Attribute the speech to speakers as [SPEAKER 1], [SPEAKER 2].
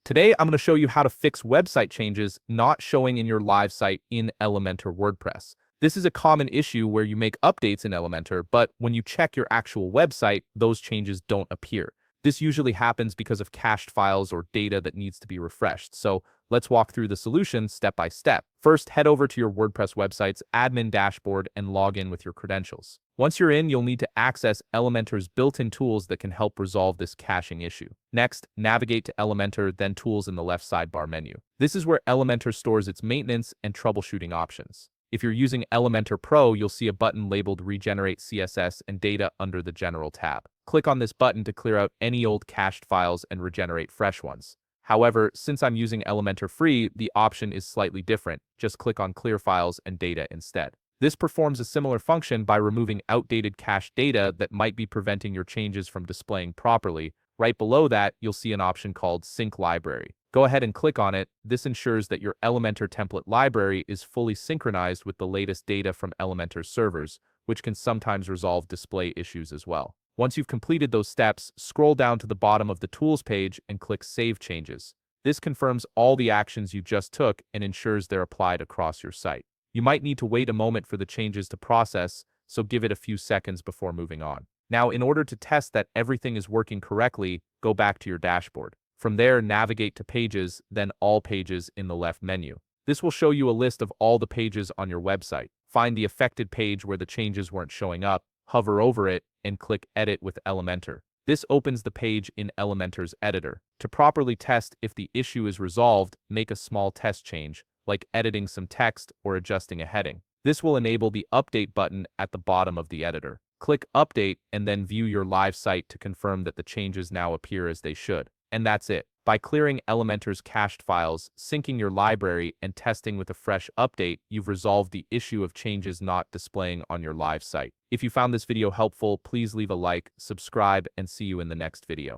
[SPEAKER 1] Today, I'm going to show you how to fix website changes not showing in your live site in Elementor WordPress. This is a common issue where you make updates in Elementor, but when you check your actual website, those changes don't appear. This usually happens because of cached files or data that needs to be refreshed. So let's walk through the solution step by step. First, head over to your WordPress website's admin dashboard and log in with your credentials. Once you're in, you'll need to access Elementor's built-in tools that can help resolve this caching issue. Next, navigate to Elementor, then Tools in the left sidebar menu. This is where Elementor stores its maintenance and troubleshooting options. If you're using Elementor Pro, you'll see a button labeled Regenerate CSS and Data under the General tab. Click on this button to clear out any old cached files and regenerate fresh ones. However, since I'm using Elementor Free, the option is slightly different. Just click on Clear Files and Data instead. This performs a similar function by removing outdated cached data that might be preventing your changes from displaying properly. Right below that, you'll see an option called Sync Library. Go ahead and click on it. This ensures that your Elementor template library is fully synchronized with the latest data from Elementor's servers, which can sometimes resolve display issues as well. Once you've completed those steps, scroll down to the bottom of the Tools page and click Save Changes. This confirms all the actions you just took and ensures they're applied across your site. You might need to wait a moment for the changes to process, so give it a few seconds before moving on. Now, in order to test that everything is working correctly, go back to your dashboard. From there, navigate to Pages, then All Pages in the left menu. This will show you a list of all the pages on your website. Find the affected page where the changes weren't showing up, hover over it, and click Edit with Elementor. This opens the page in Elementor's editor. To properly test if the issue is resolved, make a small test change, like editing some text or adjusting a heading. This will enable the Update button at the bottom of the editor. Click Update and then view your live site to confirm that the changes now appear as they should. And that's it. By clearing Elementor's cached files, syncing your library, and testing with a fresh update, you've resolved the issue of changes not displaying on your live site. If you found this video helpful, please leave a like, subscribe, and see you in the next video.